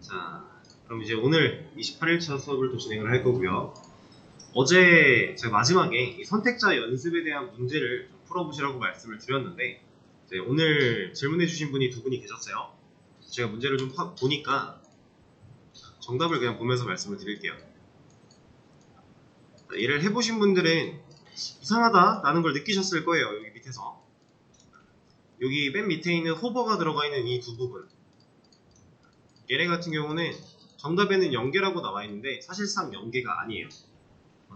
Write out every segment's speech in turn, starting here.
자, 그럼 이제 오늘 28일차 수업을 또 진행을 할 거고요. 어제 제가 마지막에 이 선택자 연습에 대한 문제를 좀 풀어보시라고 말씀을 드렸는데 이제 오늘 질문해 주신 분이 두 분이 계셨어요. 제가 문제를 좀 보니까 정답을 그냥 보면서 말씀을 드릴게요. 얘를 해보신 분들은 이상하다 라는 걸 느끼셨을 거예요. 여기 밑에서 여기 맨 밑에 있는 호버가 들어가 있는 이 두 부분, 얘네 같은 경우는 정답에는 0개라고 나와 있는데 사실상 0개가 아니에요.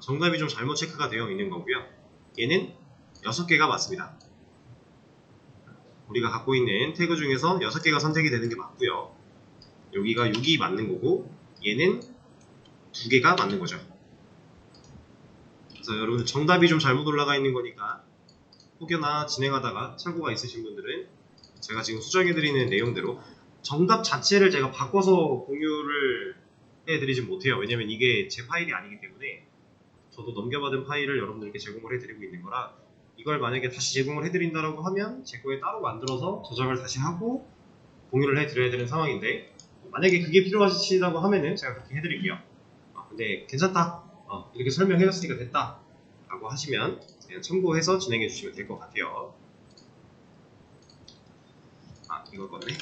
정답이 좀 잘못 체크가 되어 있는 거고요. 얘는 6개가 맞습니다. 우리가 갖고 있는 태그 중에서 6개가 선택이 되는 게 맞고요. 여기가 6이 맞는 거고 얘는 2개가 맞는 거죠. 그래서 여러분 정답이 좀 잘못 올라가 있는 거니까 혹여나 진행하다가 착오가 있으신 분들은 제가 지금 수정해드리는 내용대로, 정답 자체를 제가 바꿔서 공유를 해드리진 못해요. 왜냐면 이게 제 파일이 아니기 때문에 저도 넘겨받은 파일을 여러분들께 제공을 해드리고 있는 거라, 이걸 만약에 다시 제공을 해드린다라고 하면 제 거에 따로 만들어서 저장을 다시 하고 공유를 해드려야 되는 상황인데, 만약에 그게 필요하시다고 하면은 제가 그렇게 해드릴게요. 근데 괜찮다, 이렇게 설명해줬으니까 됐다 라고 하시면 그냥 참고해서 진행해 주시면 될 것 같아요. 이걸 껐네.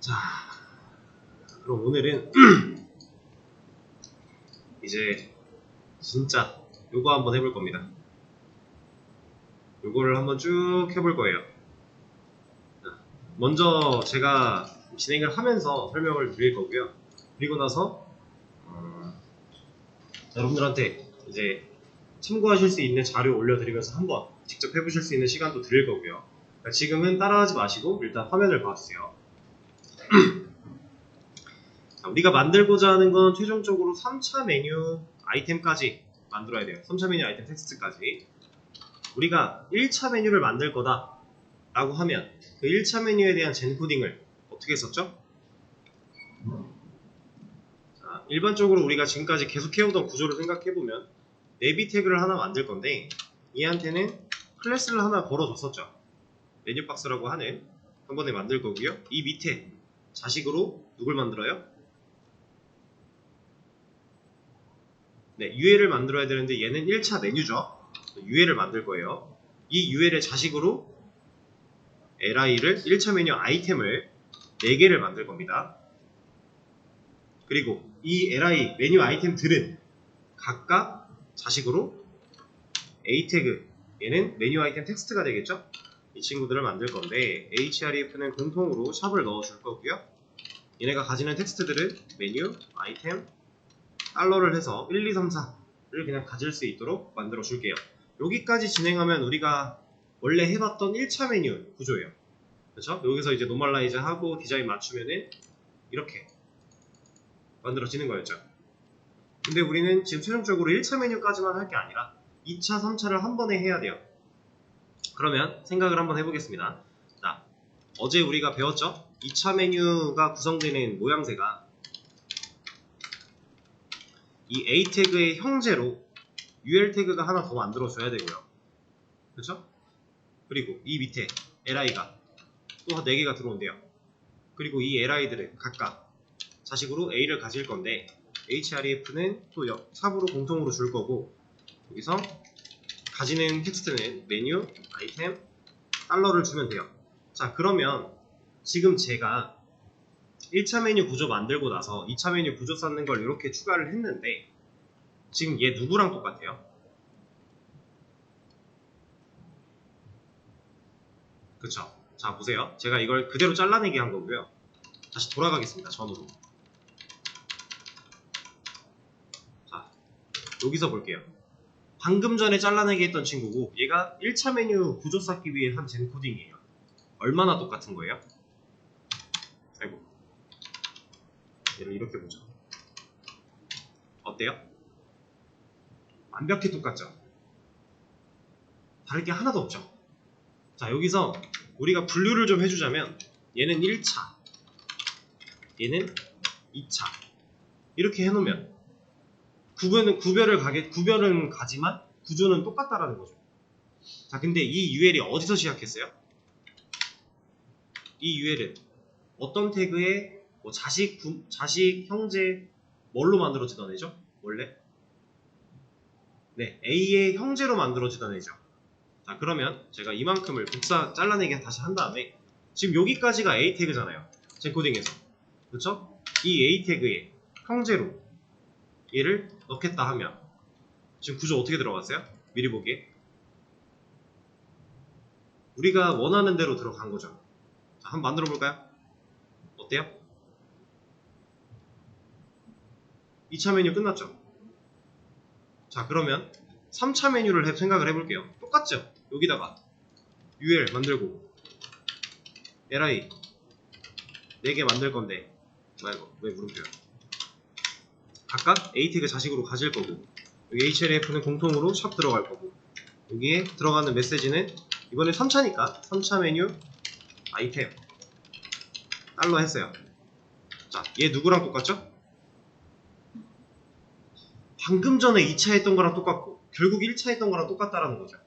자, 그럼 오늘은 이제 진짜 요거 한번 해볼 겁니다. 요거를 한번 쭉 해볼 거예요. 먼저 제가 진행을 하면서 설명을 드릴 거고요. 그리고 나서 여러분들한테 이제 참고하실 수 있는 자료 올려드리면서 한번 직접 해보실 수 있는 시간도 드릴 거고요. 그러니까 지금은 따라하지 마시고 일단 화면을 봐주세요. 자, 우리가 만들고자 하는 건 최종적으로 3차 메뉴 아이템까지 만들어야 돼요. 3차 메뉴 아이템 텍스트까지. 우리가 1차 메뉴를 만들 거다 라고 하면 그 1차 메뉴에 대한 젠코딩을 어떻게 썼죠? 자, 일반적으로 우리가 지금까지 계속 해오던 구조를 생각해보면 네비 태그를 하나 만들 건데, 얘한테는 클래스를 하나 걸어줬었죠. 메뉴 박스라고 하는 한 번에 만들 거고요. 이 밑에 자식으로 누굴 만들어요? 네, UL을 만들어야 되는데 얘는 1차 메뉴죠. UL을 만들 거예요. 이 UL의 자식으로 li를 1차 메뉴 아이템을 4개를 만들 겁니다. 그리고 이 li 메뉴 아이템들은 각각 자식으로 a 태그, 얘는 메뉴 아이템 텍스트가 되겠죠? 이 친구들을 만들 건데 href는 공통으로 샵을 넣어 줄 거고요. 얘네가 가지는 텍스트들은 메뉴, 아이템, 달러를 해서 1, 2, 3, 4를 그냥 가질 수 있도록 만들어 줄게요. 여기까지 진행하면 우리가 원래 해봤던 1차 메뉴 구조예요. 그렇죠? 여기서 이제 노멀라이즈 하고 디자인 맞추면은 이렇게 만들어지는 거였죠. 근데 우리는 지금 최종적으로 1차 메뉴까지만 할 게 아니라 2차, 3차를 한 번에 해야 돼요. 그러면 생각을 한번 해보겠습니다. 자, 어제 우리가 배웠죠? 2차 메뉴가 구성되는 모양새가 이 A 태그의 형제로 UL 태그가 하나 더 만들어줘야 되고요. 그렇죠? 그리고 이 밑에 li가 또 4개가 들어온대요. 그리고 이 li들은 각각 자식으로 a를 가질 건데 href는 또 삽으로 공통으로 줄 거고, 여기서 가지는 텍스트는 메뉴, 아이템, 달러를 주면 돼요. 자, 그러면 지금 제가 1차 메뉴 구조 만들고 나서 2차 메뉴 구조 쌓는 걸 이렇게 추가를 했는데 지금 얘 누구랑 똑같아요? 그쵸? 자, 보세요. 제가 이걸 그대로 잘라내기 한 거고요. 다시 돌아가겠습니다. 전으로. 자, 여기서 볼게요. 방금 전에 잘라내기 했던 친구고 얘가 1차 메뉴 구조 쌓기 위해 한 젠코딩이에요. 얼마나 똑같은 거예요? 아이고, 얘를 이렇게 보죠. 어때요? 완벽히 똑같죠? 다를 게 하나도 없죠? 자, 여기서 우리가 분류를 좀 해주자면 얘는 1차, 얘는 2차 이렇게 해놓으면 구별은 가지만 구조는 똑같다라는 거죠. 자, 근데 이 UL이 어디서 시작했어요? 이 UL은 어떤 태그의 뭐 자식, 형제 뭘로 만들어지던 애죠? 원래? 네, A의 형제로 만들어지던 애죠. 자, 그러면 제가 이만큼을 복사 잘라내기 다시 한 다음에 지금 여기까지가 A 태그잖아요. 젠코딩에서. 그렇죠? 이 A 태그의 형제로 얘를 넣겠다 하면 지금 구조 어떻게 들어갔어요? 미리 보기에 우리가 원하는 대로 들어간 거죠. 자, 한번 만들어 볼까요? 어때요? 2차 메뉴 끝났죠? 자, 그러면 3차 메뉴를 생각을 해볼게요. 똑같죠? 여기다가 UL 만들고 li 4개 만들 건데 뭐야 이거 왜 물음표야? 각각 A 태그 자식으로 가질 거고 여기 href는 공통으로 샵 들어갈 거고 여기에 들어가는 메시지는 이번에 3차니까 3차 메뉴 아이템 달러 했어요. 자, 얘 누구랑 똑같죠? 방금 전에 2차 했던 거랑 똑같고 결국 1차 했던 거랑 똑같다라는 거죠.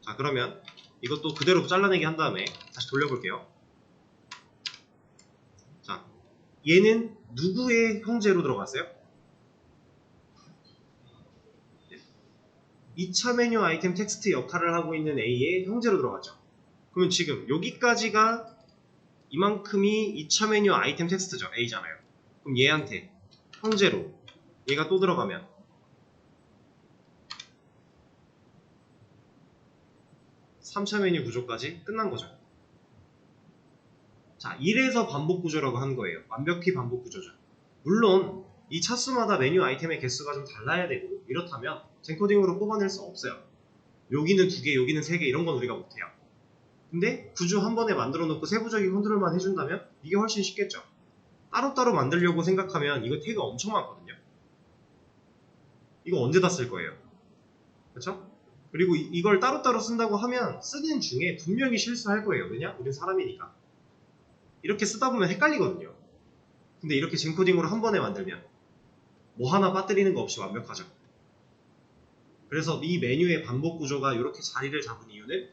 자, 그러면 이것도 그대로 잘라내기 한 다음에 다시 돌려볼게요. 자, 얘는 누구의 형제로 들어갔어요? 2차 메뉴 아이템 텍스트 역할을 하고 있는 A의 형제로 들어갔죠. 그러면 지금 여기까지가 이만큼이 2차 메뉴 아이템 텍스트죠. A잖아요. 그럼 얘한테 형제로 얘가 또 들어가면 3차 메뉴 구조까지 끝난 거죠. 자, 이래서 반복 구조라고 하는 거예요. 완벽히 반복 구조죠. 물론 이 차수마다 메뉴 아이템의 개수가 좀 달라야 되고 이렇다면 젠코딩으로 뽑아낼 수 없어요. 여기는 2개, 여기는 3개 이런 건 우리가 못해요. 근데 구조 한 번에 만들어 놓고 세부적인 컨트롤만 해준다면 이게 훨씬 쉽겠죠. 따로따로 만들려고 생각하면 이거 태그 엄청 많거든요. 이거 언제 다 쓸 거예요? 그렇죠? 그리고 이걸 따로따로 쓴다고 하면 쓰는 중에 분명히 실수할 거예요. 왜냐? 우린 사람이니까. 이렇게 쓰다 보면 헷갈리거든요. 근데 이렇게 젠코딩으로 한 번에 만들면 뭐 하나 빠뜨리는 거 없이 완벽하죠. 그래서 이 메뉴의 반복 구조가 이렇게 자리를 잡은 이유는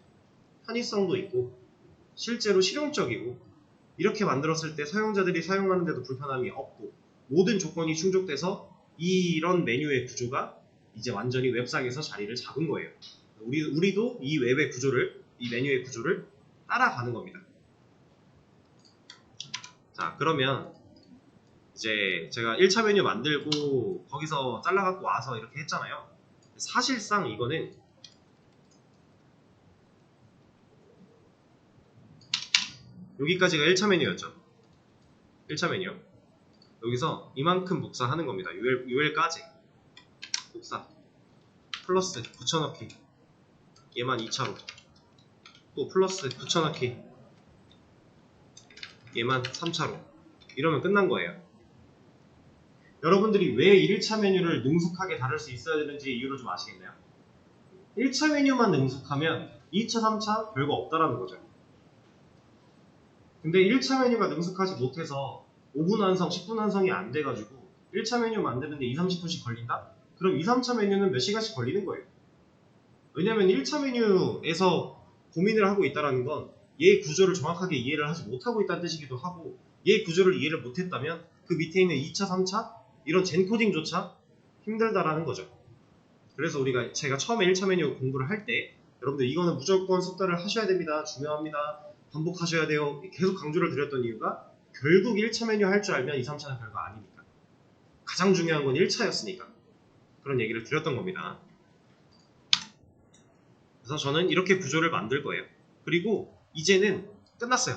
편의성도 있고 실제로 실용적이고 이렇게 만들었을 때 사용자들이 사용하는데도 불편함이 없고 모든 조건이 충족돼서 이런 메뉴의 구조가 이제 완전히 웹상에서 자리를 잡은 거예요. 우리도 이 웹의 구조를, 이 메뉴의 구조를 따라가는 겁니다. 자, 그러면 이제 제가 1차 메뉴 만들고 거기서 잘라갖고 와서 이렇게 했잖아요. 사실상 이거는 여기까지가 1차 메뉴였죠. 1차 메뉴. 여기서 이만큼 복사하는 겁니다. UL까지 복사 플러스 붙여넣기 얘만 2차로 또 플러스 붙여넣기 얘만 3차로 이러면 끝난 거예요. 여러분들이 왜 1차 메뉴를 능숙하게 다룰 수 있어야 되는지 이유를 좀 아시겠나요? 1차 메뉴만 능숙하면 2차, 3차 별거 없다라는 거죠. 근데 1차 메뉴가 능숙하지 못해서 5분 완성, 10분 완성이 안 돼가지고 1차 메뉴 만드는데 2, 30분씩 걸린다? 그럼 2, 3차 메뉴는 몇 시간씩 걸리는 거예요. 왜냐면 1차 메뉴에서 고민을 하고 있다는 건 얘 구조를 정확하게 이해를 하지 못하고 있다는 뜻이기도 하고 얘 구조를 이해를 못했다면 그 밑에 있는 2차, 3차 이런 젠코딩조차 힘들다라는 거죠. 그래서 제가 처음에 1차 메뉴 공부를 할 때 여러분들 이거는 무조건 숙달을 하셔야 됩니다. 중요합니다. 반복하셔야 돼요. 계속 강조를 드렸던 이유가 결국 1차 메뉴 할 줄 알면 2, 3차는 별거 아니니까. 가장 중요한 건 1차였으니까. 그런 얘기를 드렸던 겁니다. 그래서 저는 이렇게 구조를 만들 거예요. 그리고 이제는 끝났어요.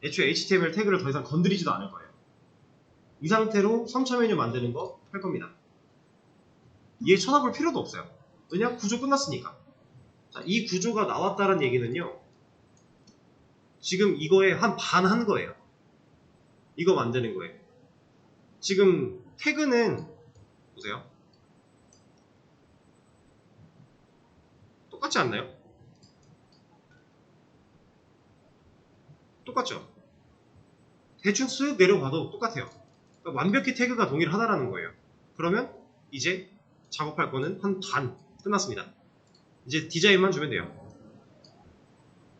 애초에 HTML 태그를 더 이상 건드리지도 않을 거예요. 이 상태로 3차 메뉴 만드는 거 할 겁니다. 얘 쳐다볼 필요도 없어요. 왜냐? 구조 끝났으니까. 자, 이 구조가 나왔다는 얘기는요. 지금 이거에 한 반 한 거예요. 이거 만드는 거예요. 지금 태그는 보세요. 똑같지 않나요? 똑같죠? 대충 쓱 내려봐도 똑같아요. 그러니까 완벽히 태그가 동일하다라는 거예요. 그러면 이제 작업할 거는 한 반 끝났습니다. 이제 디자인만 주면 돼요.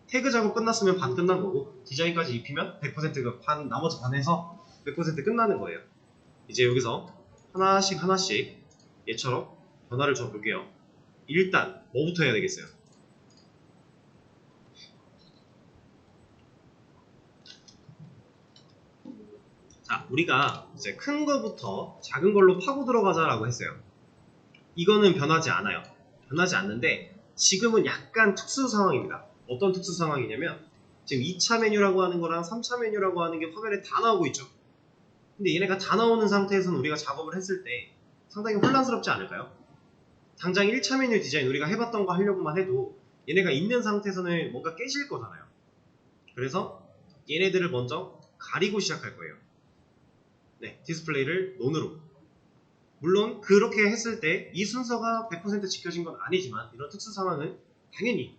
태그 작업 끝났으면 반 끝난 거고 디자인까지 입히면 100%가 반, 나머지 반에서 100% 끝나는 거예요. 이제 여기서 하나씩 하나씩 얘처럼 변화를 줘 볼게요. 일단 뭐부터 해야 되겠어요? 자, 우리가 이제 큰 거부터 작은 걸로 파고 들어가자라고 했어요. 이거는 변하지 않아요. 변하지 않는데 지금은 약간 특수 상황입니다. 어떤 특수 상황이냐면 지금 2차 메뉴라고 하는 거랑 3차 메뉴라고 하는 게 화면에 다 나오고 있죠. 근데 얘네가 다 나오는 상태에서는 우리가 작업을 했을 때 상당히 혼란스럽지 않을까요? 당장 1차 메뉴 디자인 우리가 해봤던 거 하려고만 해도 얘네가 있는 상태에서는 뭔가 깨질 거잖아요. 그래서 얘네들을 먼저 가리고 시작할 거예요. 네, 디스플레이를 논으로. 물론 그렇게 했을 때 이 순서가 100% 지켜진 건 아니지만 이런 특수 상황은 당연히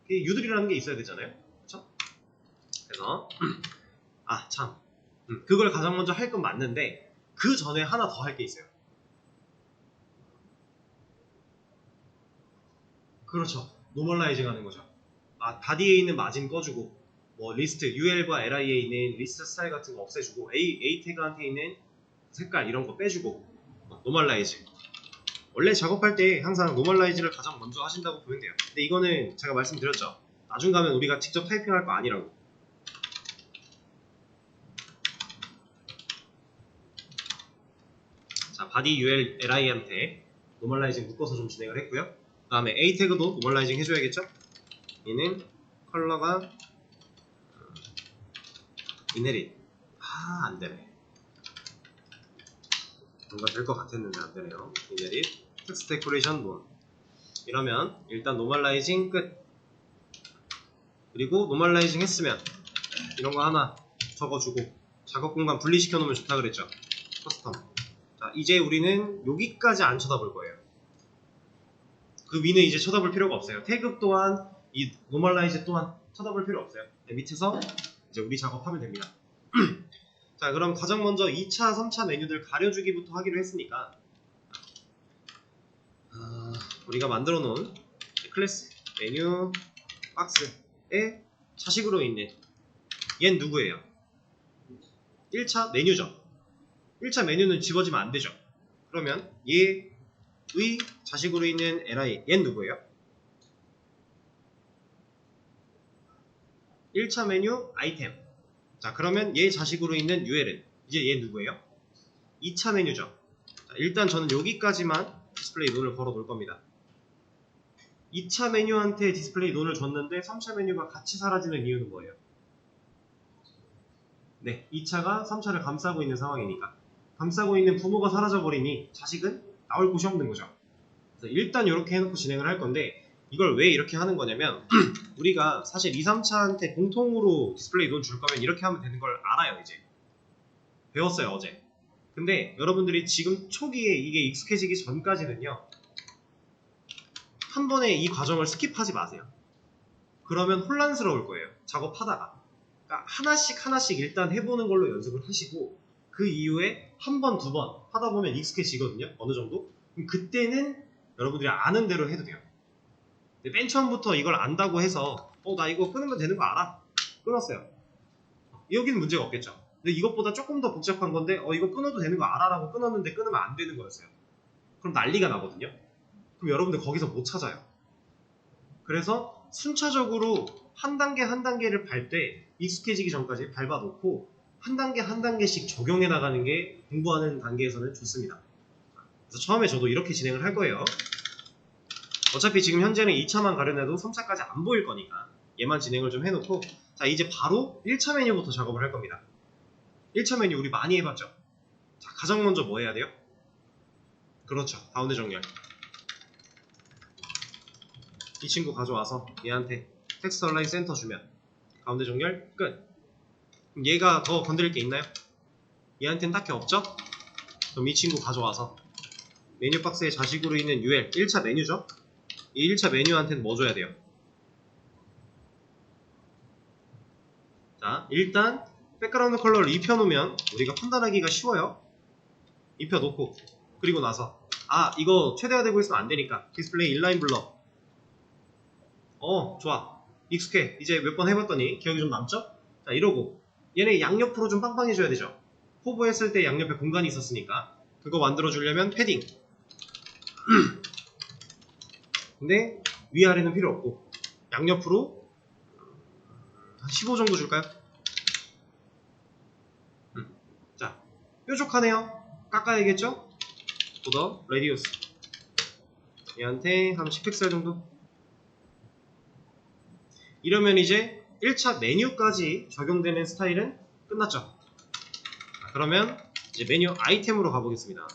유들이라는 게 있어야 되잖아요. 그렇죠? 그래서 참 그걸 가장 먼저 할 건 맞는데 그 전에 하나 더 할 게 있어요. 그렇죠. 노멀라이징 하는 거죠. 바디에 있는 마진 꺼주고 뭐 리스트, UL과 LI에 있는 리스트 스타일 같은 거 없애주고 A 태그한테 있는 색깔 이런 거 빼주고 노멀라이징. 원래 작업할 때 항상 노멀라이즈를 가장 먼저 하신다고 보면 돼요. 근데 이거는 제가 말씀드렸죠. 나중 가면 우리가 직접 타이핑할 거 아니라고. 자, 바디 UL LI한테 노멀라이징 묶어서 좀 진행을 했고요. 그 다음에 A 태그도 노멀라이징 해줘야겠죠? 얘는 컬러가 이네릿. 안되네. 뭔가 될 것 같았는데 안되네요. 이네릿 텍스트 데코레이션 논. 이러면 일단 노멀라이징 끝. 그리고 노멀라이징 했으면 이런 거 하나 적어주고 작업 공간 분리시켜 놓으면 좋다 그랬죠. 커스텀. 자, 이제 우리는 여기까지 안 쳐다볼 거예요. 그 위는 이제 쳐다볼 필요가 없어요. 태그 또한 이 노멀라이즈 또한 쳐다볼 필요 없어요. 네, 밑에서 이제 우리 작업하면 됩니다. 자, 그럼 가장 먼저 2차, 3차 메뉴들 가려주기부터 하기로 했으니까 우리가 만들어 놓은 클래스 메뉴 박스에 자식으로 있는 얘는 누구예요? 1차 메뉴죠. 1차 메뉴는 집어지면 안 되죠. 그러면 얘의 자식으로 있는 li 얘는 누구예요? 1차 메뉴 아이템. 자, 그러면 얘 자식으로 있는 ul은 이제 얘 누구예요? 2차 메뉴죠. 자, 일단 저는 여기까지만 디스플레이 논을 걸어 놓을 겁니다. 2차 메뉴한테 디스플레이 논을 줬는데 3차 메뉴가 같이 사라지는 이유는 뭐예요? 네, 2차가 3차를 감싸고 있는 상황이니까. 감싸고 있는 부모가 사라져버리니 자식은 나올 곳이 없는 거죠. 그래서 일단 이렇게 해놓고 진행을 할 건데 이걸 왜 이렇게 하는 거냐면 우리가 사실 2, 3차한테 공통으로 디스플레이 논 줄 거면 이렇게 하면 되는 걸 알아요. 이제 배웠어요 어제. 근데 여러분들이 지금 초기에 이게 익숙해지기 전까지는요 한 번에 이 과정을 스킵하지 마세요. 그러면 혼란스러울 거예요. 작업하다가. 그러니까 하나씩 일단 해보는 걸로 연습을 하시고 그 이후에 한 번, 두 번 하다 보면 익숙해지거든요. 어느 정도. 그럼 그때는 여러분들이 아는 대로 해도 돼요. 근데 맨 처음부터 이걸 안다고 해서 나 이거 끊으면 되는 거 알아? 끊었어요. 여기는 문제가 없겠죠. 근데 이것보다 조금 더 복잡한 건데 이거 끊어도 되는 거 알아? 라고 끊었는데 끊으면 안 되는 거였어요. 그럼 난리가 나거든요. 그럼 여러분들 거기서 못 찾아요. 그래서 순차적으로 한 단계 한 단계를 밟 때 익숙해지기 전까지 밟아놓고 한 단계 한 단계씩 적용해 나가는 게 공부하는 단계에서는 좋습니다. 그래서 처음에 저도 이렇게 진행을 할 거예요. 어차피 지금 현재는 2차만 가려내도 3차까지 안 보일 거니까 얘만 진행을 좀 해놓고 자, 이제 바로 1차 메뉴부터 작업을 할 겁니다. 1차 메뉴 우리 많이 해봤죠? 자, 가장 먼저 뭐 해야 돼요? 그렇죠. 가운데 정렬. 이 친구 가져와서 얘한테 텍스트 얼라인 센터 주면 가운데 정렬 끝. 그럼 얘가 더 건드릴 게 있나요? 얘한테는 딱히 없죠? 그럼 이 친구 가져와서 메뉴 박스의 자식으로 있는 UL 1차 메뉴죠? 이 1차 메뉴한테는 뭐 줘야 돼요? 자, 일단 백그라운드 컬러를 입혀놓으면 우리가 판단하기가 쉬워요. 입혀놓고 그리고 나서 이거 최대화되고 있으면 안되니까 디스플레이 인라인 블러 좋아. 익숙해. 이제 몇 번 해봤더니 기억이 좀 남죠? 자, 이러고 얘네 양옆으로 좀 빵빵해져야 되죠. 호버했을 때 양옆에 공간이 있었으니까 그거 만들어주려면 패딩. 근데 위아래는 필요 없고 양옆으로 한 15 정도 줄까요? 자, 뾰족하네요. 깎아야겠죠? 보더 레디우스 얘한테 한 10픽셀 정도. 이러면 이제 1차 메뉴까지 적용되는 스타일은 끝났죠. 자, 그러면 이제 메뉴 아이템으로 가보겠습니다.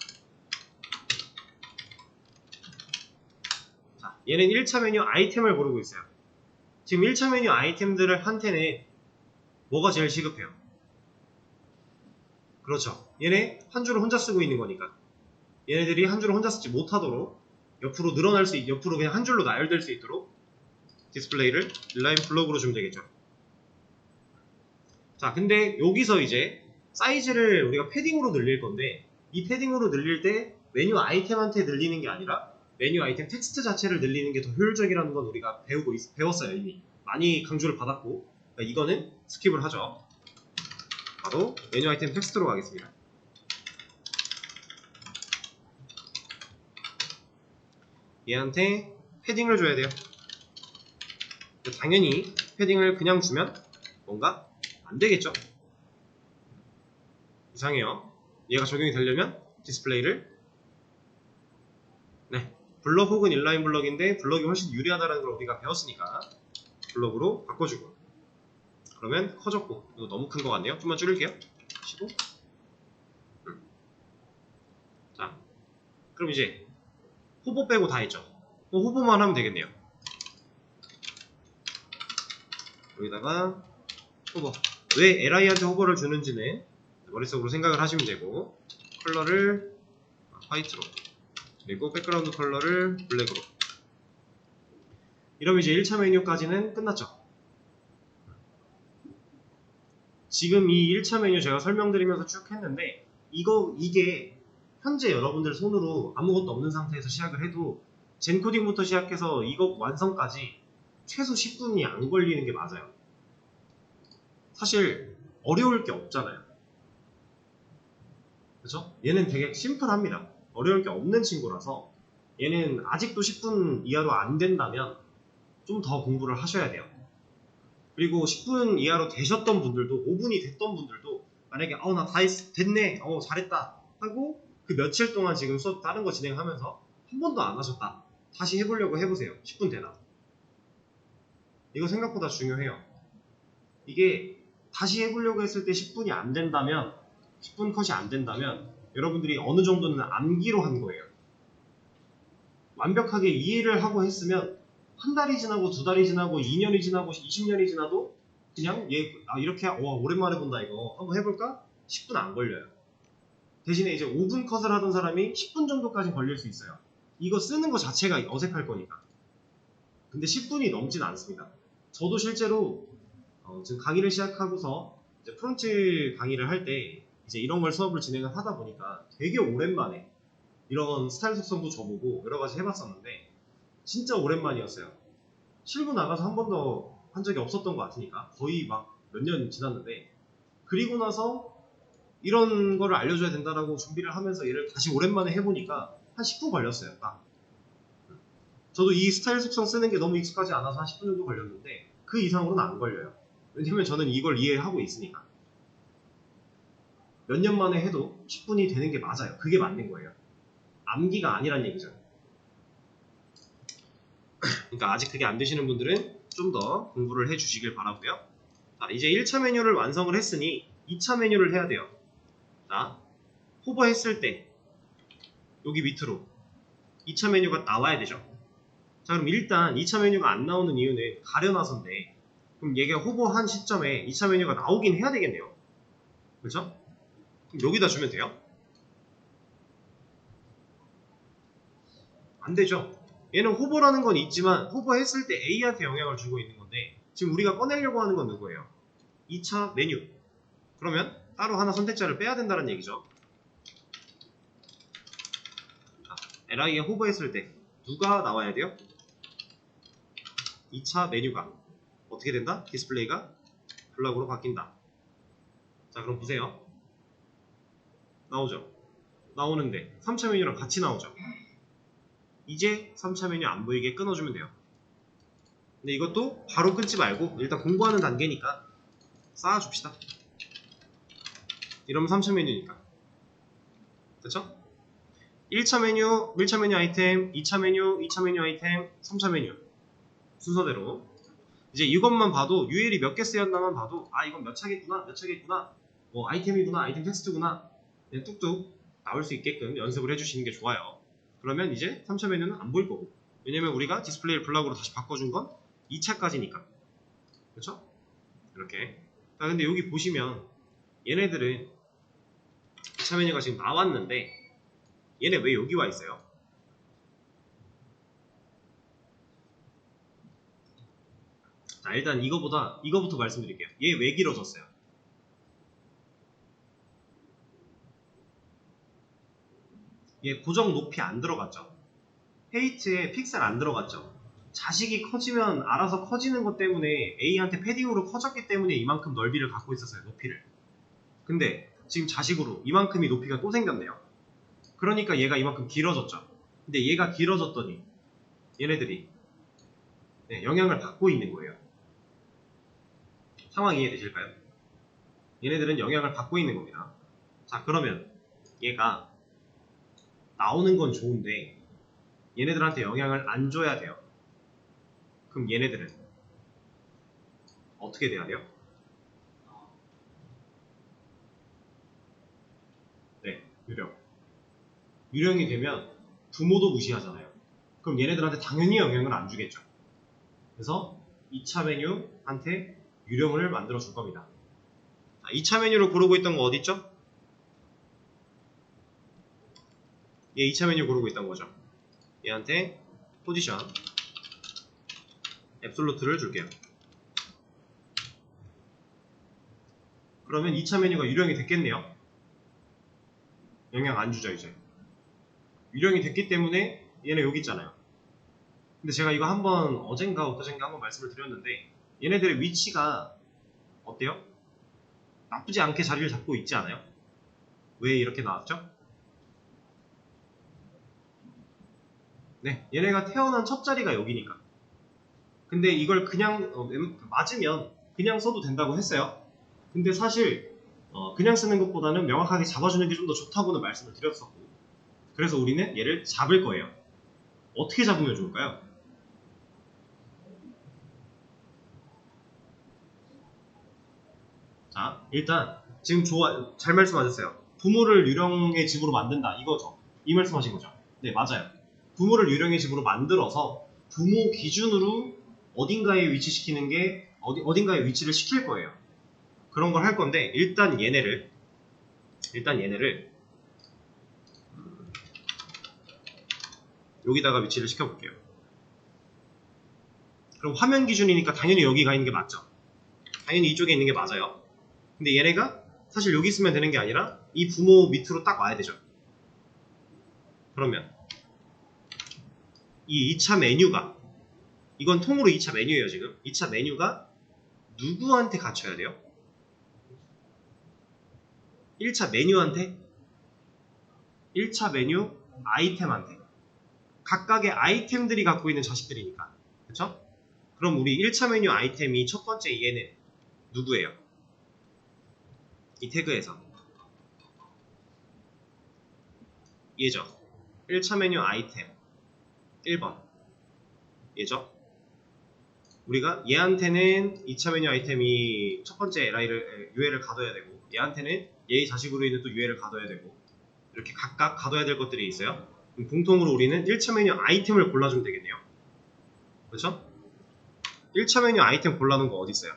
자, 얘는 1차 메뉴 아이템을 고르고 있어요. 지금 1차 메뉴 아이템들을 한테는 뭐가 제일 시급해요? 그렇죠. 얘네 한 줄을 혼자 쓰고 있는 거니까 얘네들이 한 줄을 혼자 쓰지 못하도록 옆으로 늘어날 수 옆으로 그냥 한 줄로 나열될 수 있도록 디스플레이를 인라인 블록으로 주면 되겠죠. 자, 근데 여기서 이제 사이즈를 우리가 패딩으로 늘릴 건데 이 패딩으로 늘릴 때 메뉴 아이템한테 늘리는 게 아니라 메뉴 아이템 텍스트 자체를 늘리는 게 더 효율적이라는 건 우리가 배웠어요. 이미 많이 강조를 받았고, 그러니까 이거는 스킵을 하죠. 바로 메뉴 아이템 텍스트로 가겠습니다. 얘한테 패딩을 줘야 돼요. 당연히 패딩을 그냥 주면 뭔가 안 되겠죠? 이상해요. 얘가 적용이 되려면 디스플레이를 블럭 혹은 인라인 블럭인데 블럭이 훨씬 유리하다는 걸 우리가 배웠으니까 블럭으로 바꿔주고, 그러면 커졌고, 이거 너무 큰 것 같네요. 좀만 줄일게요. 15. 자, 그럼 이제 호버 빼고 다 했죠. 호버만 하면 되겠네요. 여기다가 호버. 왜 li한테 호버를 주는지는 머릿속으로 생각을 하시면 되고, 컬러를 화이트로, 그리고 백그라운드 컬러를 블랙으로. 이러면 이제 1차 메뉴까지는 끝났죠. 지금 이 1차 메뉴 제가 설명드리면서 쭉 했는데 이게 현재 여러분들 손으로 아무것도 없는 상태에서 시작을 해도 젠코딩부터 시작해서 이거 완성까지 최소 10분이 안 걸리는 게 맞아요. 사실 어려울 게 없잖아요. 그렇죠? 얘는 되게 심플합니다. 어려울 게 없는 친구라서 얘는 아직도 10분 이하로 안 된다면 좀 더 공부를 하셔야 돼요. 그리고 10분 이하로 되셨던 분들도, 5분이 됐던 분들도 만약에 나 다 됐네, 잘했다 하고 그 며칠 동안 지금 수업 다른 거 진행하면서 한 번도 안 하셨다, 다시 해보려고 해보세요. 10분 되나? 이거 생각보다 중요해요. 이게 다시 해보려고 했을 때 10분이 안 된다면, 10분 컷이 안 된다면 여러분들이 어느 정도는 암기로 한 거예요. 완벽하게 이해를 하고 했으면 한 달이 지나고 2달이 지나고 2년이 지나고 20년이 지나도 그냥 이렇게 오랜만에 본다, 이거 한번 해볼까? 10분 안 걸려요. 대신에 이제 5분 컷을 하던 사람이 10분 정도까지 걸릴 수 있어요. 이거 쓰는 거 자체가 어색할 거니까. 근데 10분이 넘진 않습니다. 저도 실제로 지금 강의를 시작하고서 이제 프론트 강의를 할 때 이제 이런 걸 수업을 진행을 하다 보니까 되게 오랜만에 이런 스타일 속성도 줘보고 여러 가지 해봤었는데 진짜 오랜만이었어요. 실무 나가서 한 번도 한 적이 없었던 것 같으니까 거의 막 몇 년 지났는데, 그리고 나서 이런 거를 알려줘야 된다라고 준비를 하면서 얘를 다시 오랜만에 해보니까 한 10분 걸렸어요. 딱. 저도 이 스타일 속성 쓰는 게 너무 익숙하지 않아서 한 10분 정도 걸렸는데 그 이상으로는 안 걸려요. 왜냐면 저는 이걸 이해하고 있으니까. 몇 년 만에 해도 10분이 되는 게 맞아요. 그게 맞는 거예요. 암기가 아니란 얘기죠. 그러니까 아직 그게 안 되시는 분들은 좀 더 공부를 해 주시길 바라고요. 자, 이제 1차 메뉴를 완성을 했으니 2차 메뉴를 해야 돼요. 자, 호버 했을 때 여기 밑으로 2차 메뉴가 나와야 되죠. 자, 그럼 일단 2차 메뉴가 안 나오는 이유는 가려놔서인데, 그럼 얘가 호버한 시점에 2차 메뉴가 나오긴 해야 되겠네요. 그렇죠? 그럼 여기다 주면 돼요? 안 되죠. 얘는 호버라는 건 있지만 호버했을 때 A한테 영향을 주고 있는 건데, 지금 우리가 꺼내려고 하는 건 누구예요? 2차 메뉴. 그러면 따로 하나 선택자를 빼야 된다는 얘기죠. 자, li에 호버했을 때 누가 나와야 돼요? 2차 메뉴가. 어떻게 된다? 디스플레이가 블락으로 바뀐다. 자, 그럼 보세요. 나오죠? 나오는데 3차 메뉴랑 같이 나오죠? 이제 3차 메뉴 안 보이게 끊어주면 돼요. 근데 이것도 바로 끊지 말고 일단 공부하는 단계니까 쌓아줍시다. 이러면 3차 메뉴니까. 그쵸? 1차 메뉴, 1차 메뉴 아이템, 2차 메뉴, 2차 메뉴 아이템, 3차 메뉴 순서대로 이제 이것만 봐도 UL이 몇 개 쓰였나만 봐도 아 이건 몇 차겠구나 몇 차겠구나 뭐 아이템이구나 아이템 텍스트구나 그냥 뚝뚝 나올 수 있게끔 연습을 해주시는 게 좋아요. 그러면 이제 3차 메뉴는 안 보일 거고 왜냐면 우리가 디스플레이를 블락으로 다시 바꿔준 건 2차까지니까 그렇죠? 이렇게. 자, 근데 여기 보시면 얘네들은 2차 메뉴가 지금 나왔는데 얘네 왜 여기 와 있어요? 자, 일단 이거부터 말씀드릴게요. 얘 왜 길어졌어요? 얘 고정 높이 안 들어갔죠? 페이트에 픽셀 안 들어갔죠? 자식이 커지면 알아서 커지는 것 때문에 A한테 패딩으로 커졌기 때문에 이만큼 넓이를 갖고 있었어요. 높이를. 근데 지금 자식으로 이만큼이 높이가 또 생겼네요. 그러니까 얘가 이만큼 길어졌죠. 근데 얘가 길어졌더니 얘네들이 영향을 받고 있는 거예요. 상황 이해되실까요? 얘네들은 영향을 받고 있는 겁니다. 자, 그러면 얘가 나오는 건 좋은데 얘네들한테 영향을 안 줘야 돼요. 그럼 얘네들은 어떻게 돼야 돼요? 네, 유령. 유령이 되면 부모도 무시하잖아요. 그럼 얘네들한테 당연히 영향을 안 주겠죠. 그래서 2차 메뉴한테 유령을 만들어 줄 겁니다. 자, 2차 메뉴로 고르고 있던 거 어딨죠? 얘 2차 메뉴 고르고 있던 거죠. 얘한테 포지션 앱솔루트를 줄게요. 그러면 2차 메뉴가 유령이 됐겠네요. 영향 안 주죠 이제. 유령이 됐기 때문에 얘네 여기 있잖아요. 근데 제가 이거 한번 어젠가 엊그젠가 한번 말씀을 드렸는데 얘네들의 위치가 어때요? 나쁘지 않게 자리를 잡고 있지 않아요? 왜 이렇게 나왔죠? 네, 얘네가 태어난 첫 자리가 여기니까. 근데 이걸 그냥 맞으면 그냥 써도 된다고 했어요. 근데 사실 그냥 쓰는 것보다는 명확하게 잡아주는 게 좀 더 좋다고는 말씀을 드렸었고 그래서 우리는 얘를 잡을 거예요. 어떻게 잡으면 좋을까요? 자, 일단 지금 잘 말씀하셨어요. 부모를 유령의 집으로 만든다 이거죠. 이 말씀하신 거죠. 네, 맞아요. 부모를 유령의 집으로 만들어서 부모 기준으로 어딘가에 위치시키는 게 어딘가에 위치를 시킬 거예요. 그런 걸 할 건데 일단 얘네를 여기다가 위치를 시켜볼게요. 그럼 화면 기준이니까 당연히 여기가 있는 게 맞죠. 당연히 이쪽에 있는 게 맞아요. 근데 얘네가 사실 여기 있으면 되는 게 아니라 이 부모 밑으로 딱 와야 되죠. 그러면 이 2차 메뉴가 이건 통으로 2차 메뉴예요. 지금 2차 메뉴가 누구한테 갖춰야 돼요? 1차 메뉴한테 1차 메뉴 아이템한테 각각의 아이템들이 갖고 있는 자식들이니까 그쵸? 그럼 우리 1차 메뉴 아이템이 첫 번째 얘는 누구예요? 이 태그에서 얘죠. 1차 메뉴 아이템 1번 얘죠. 우리가 얘한테는 2차 메뉴 아이템이 첫 번째 UL을 가둬야 되고 얘한테는 얘의 자식으로 있는 또 UL을 가둬야 되고 이렇게 각각 가둬야 될 것들이 있어요. 그럼 공통으로 우리는 1차 메뉴 아이템을 골라주면 되겠네요. 그렇죠? 1차 메뉴 아이템 골라놓은 거 어디 있어요?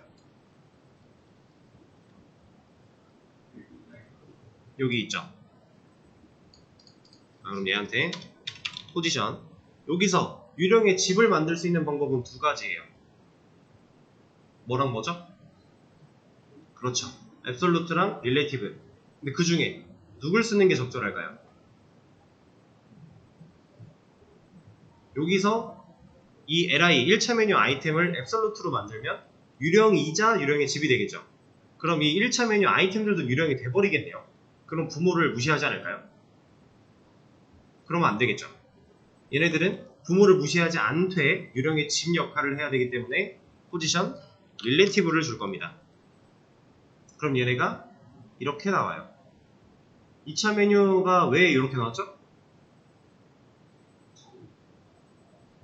여기 있죠. 그럼 얘한테 포지션 여기서 유령의 집을 만들 수 있는 방법은 두 가지예요. 뭐랑 뭐죠? 그렇죠. 앱솔루트랑 릴레이티브. 근데 그 중에 누굴 쓰는 게 적절할까요? 여기서 이 li 1차 메뉴 아이템을 앱솔루트로 만들면 유령이자 유령의 집이 되겠죠. 그럼 이 1차 메뉴 아이템들도 유령이 돼버리겠네요. 그럼 부모를 무시하지 않을까요? 그러면 안 되겠죠. 얘네들은 부모를 무시하지 않되 유령의 집 역할을 해야 되기 때문에 포지션 릴레티브를 줄 겁니다. 그럼 얘네가 이렇게 나와요. 2차 메뉴가 왜 이렇게 나왔죠?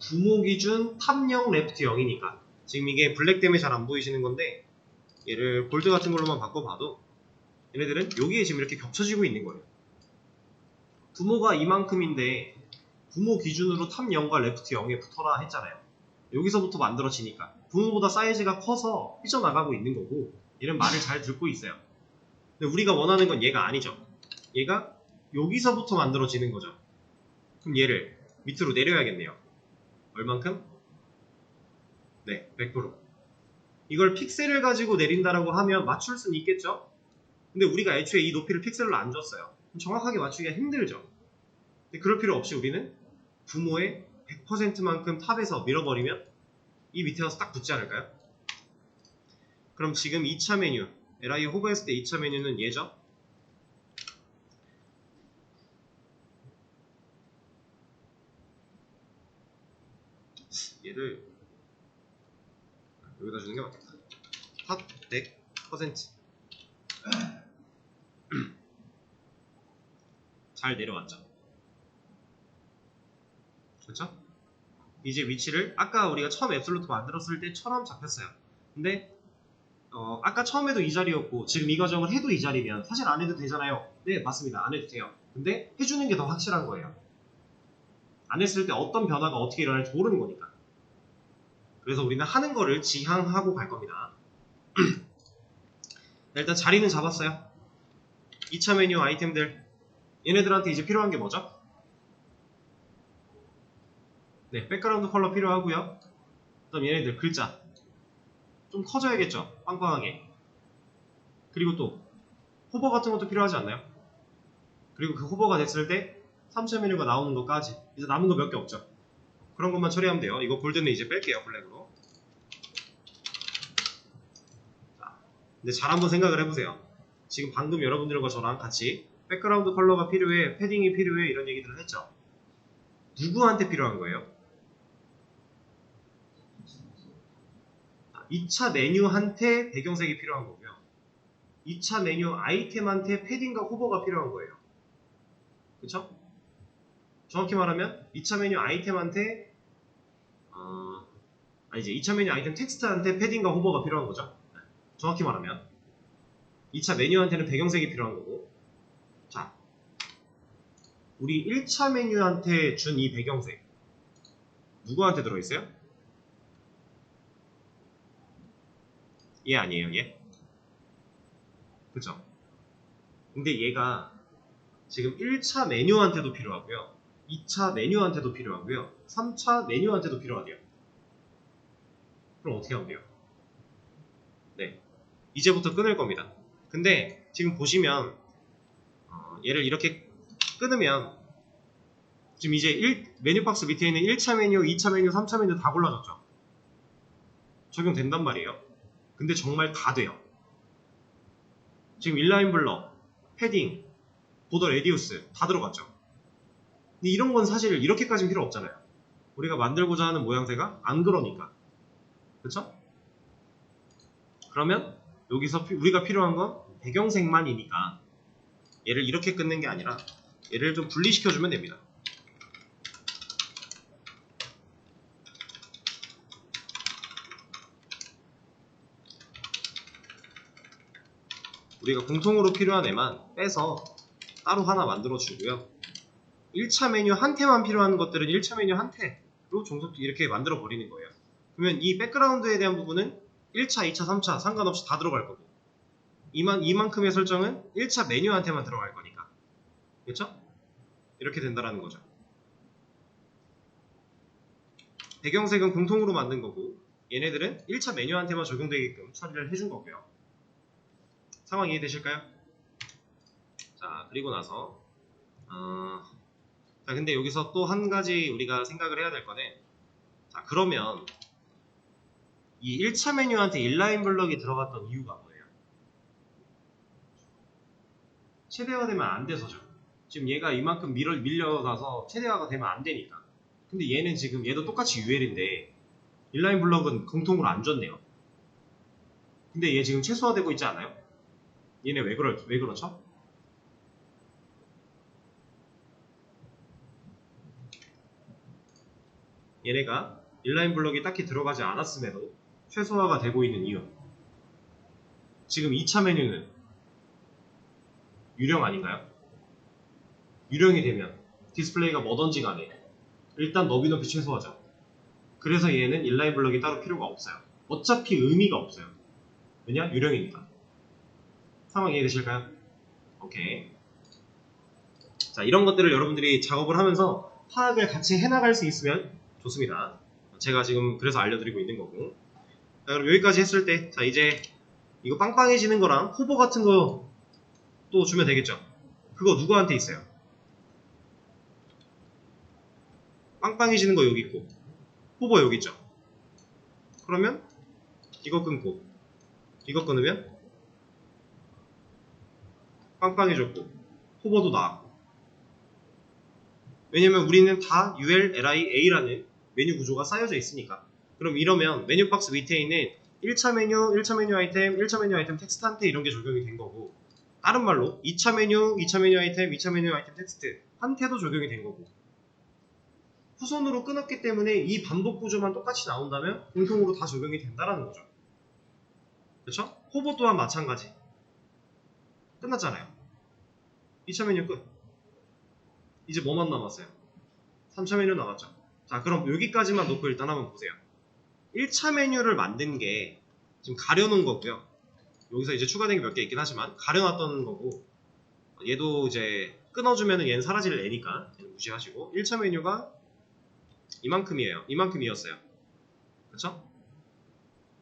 부모 기준 탑 0, 레프트 0이니까. 지금 이게 블랙 때문에 잘 안 보이시는 건데 얘를 골드 같은 걸로만 바꿔봐도 얘네들은 여기에 지금 이렇게 겹쳐지고 있는 거예요. 부모가 이만큼인데 부모 기준으로 탑 0과 레프트 0에 붙어라 했잖아요. 여기서부터 만들어지니까 부모보다 사이즈가 커서 삐져나가고 있는 거고 얘는 말을 잘 듣고 있어요. 근데 우리가 원하는 건 얘가 아니죠. 얘가 여기서부터 만들어지는 거죠. 그럼 얘를 밑으로 내려야겠네요. 얼만큼? 네, 100%. 이걸 픽셀을 가지고 내린다라고 하면 맞출 수는 있겠죠? 근데 우리가 애초에 이 높이를 픽셀로 안 줬어요. 정확하게 맞추기가 힘들죠. 근데 그럴 필요 없이 우리는 부모의 100%만큼 탑에서 밀어버리면 이 밑에 와서 딱 붙지 않을까요? 그럼 지금 2차 메뉴, LI 호버했을 때 2차 메뉴는 얘죠? 얘를 여기다 주는 게 맞겠다. 탑 100% 잘 내려왔죠. 그렇죠? 이제 위치를 아까 우리가 처음 앱솔루트 만들었을 때처럼 잡혔어요. 근데 아까 처음에도 이 자리였고 지금 이 과정을 해도 이 자리면 사실 안 해도 되잖아요. 네, 맞습니다. 안 해도 돼요. 근데 해주는 게 더 확실한 거예요. 안 했을 때 어떤 변화가 어떻게 일어날지 모르는 거니까. 그래서 우리는 하는 거를 지향하고 갈 겁니다. 일단 자리는 잡았어요. 2차 메뉴 아이템들 얘네들한테 이제 필요한 게 뭐죠? 네, 백그라운드 컬러 필요하고요. 그다음 얘네들 글자 좀 커져야겠죠? 빵빵하게. 그리고 또 호버 같은 것도 필요하지 않나요? 그리고 그 호버가 됐을 때 3차 메뉴가 나오는 것까지 이제 남은 거 몇 개 없죠? 그런 것만 처리하면 돼요. 이거 골드는 이제 뺄게요. 블랙으로. 자, 근데 잘 한번 생각을 해보세요. 지금 방금 여러분들과 저랑 같이 백그라운드 컬러가 필요해, 패딩이 필요해 이런 얘기들을 했죠. 누구한테 필요한 거예요? 2차 메뉴한테 배경색이 필요한 거고요. 2차 메뉴 아이템한테 패딩과 호버가 필요한 거예요. 그쵸? 정확히 말하면 2차 메뉴 아이템한테 아니지 2차 메뉴 아이템 텍스트한테 패딩과 호버가 필요한 거죠. 정확히 말하면 2차 메뉴한테는 배경색이 필요한 거고 자 우리 1차 메뉴한테 준 이 배경색 누구한테 들어있어요? 얘 아니에요 얘? 그쵸? 근데 얘가 지금 1차 메뉴한테도 필요하고요 2차 메뉴한테도 필요하고요 3차 메뉴한테도 필요하대요. 그럼 어떻게 하면 돼요? 네, 이제부터 끊을 겁니다. 근데 지금 보시면 얘를 이렇게 끊으면 지금 이제 메뉴 박스 밑에 있는 1차 메뉴, 2차 메뉴, 3차 메뉴 다 골라졌죠. 적용된단 말이에요. 근데 정말 다 돼요. 지금 인라인 블러, 패딩, 보더 레디우스 다 들어갔죠. 근데 이런 건 사실 이렇게까지는 필요 없잖아요. 우리가 만들고자 하는 모양새가 안 그러니까. 그쵸? 그러면 여기서 우리가 필요한 건 배경색만이니까 얘를 이렇게 끊는 게 아니라 얘를 좀 분리시켜주면 됩니다. 우리가 공통으로 필요한 애만 빼서 따로 하나 만들어 주고요. 1차 메뉴 한테만 필요한 것들은 1차 메뉴 한테로 이렇게 만들어 버리는 거예요. 그러면 이 백그라운드에 대한 부분은 1차, 2차, 3차 상관없이 다 들어갈 거고 이만큼의 설정은 1차 메뉴한테만 들어갈 거니까 그렇죠? 이렇게 된다라는 거죠. 배경색은 공통으로 만든 거고 얘네들은 1차 메뉴한테만 적용되게끔 처리를 해준 거고요. 상황 이해되실까요? 자 그리고 나서 자 근데 여기서 또 한 가지 우리가 생각을 해야 될 거는 자 그러면 이 1차 메뉴한테 인라인 블럭이 들어갔던 이유가 뭐예요? 최대화되면 안 돼서죠. 지금 얘가 이만큼 밀려가서 최대화가 되면 안 되니까. 근데 얘는 지금 얘도 똑같이 UL인데 인라인 블럭은 공통으로 안 줬네요. 근데 얘 지금 최소화되고 있지 않아요? 얘네 왜 그렇죠? 얘네가 인라인 블럭이 딱히 들어가지 않았음에도 최소화가 되고 있는 이유. 지금 2차 메뉴는 유령 아닌가요? 유령이 되면 디스플레이가 뭐든지 간에 일단 너비 최소화죠. 그래서 얘는 인라인 블럭이 따로 필요가 없어요. 어차피 의미가 없어요. 왜냐? 유령이니까. 상황 이해되실까요? 오케이. 자, 이런 것들을 여러분들이 작업을 하면서 파악을 같이 해나갈 수 있으면 좋습니다. 제가 지금 그래서 알려드리고 있는 거고. 자, 그럼 여기까지 했을 때, 자, 이제 이거 빵빵해지는 거랑 호버 같은 거 또 주면 되겠죠? 그거 누구한테 있어요? 빵빵해지는 거 여기 있고, 호버 여기 있죠? 그러면 이거 끊고, 이거 끊으면 빵빵해졌고, 호버도 나왔고. 왜냐면 우리는 다 UL, LI, A라는 메뉴 구조가 쌓여져 있으니까. 그럼 이러면 메뉴 박스 밑에 있는 1차 메뉴, 1차 메뉴 아이템, 1차 메뉴 아이템 텍스트한테 이런 게 적용이 된 거고, 다른 말로 2차 메뉴, 2차 메뉴 아이템, 2차 메뉴 아이템 텍스트 한테도 적용이 된 거고, 후손으로 끊었기 때문에 이 반복 구조만 똑같이 나온다면 공통으로 다 적용이 된다라는 거죠. 그렇죠? 호버 또한 마찬가지. 끝났잖아요. 2차 메뉴 끝. 이제 뭐만 남았어요? 3차 메뉴 남았죠. 자, 그럼 여기까지만 놓고 일단 한번 보세요. 1차 메뉴를 만든 게 지금 가려놓은 거고요. 여기서 이제 추가된 게 몇 개 있긴 하지만 가려놨던 거고, 얘도 이제 끊어주면은 얘는 사라질 애니까 얘는 무시하시고, 1차 메뉴가 이만큼이에요. 이만큼이었어요. 그쵸?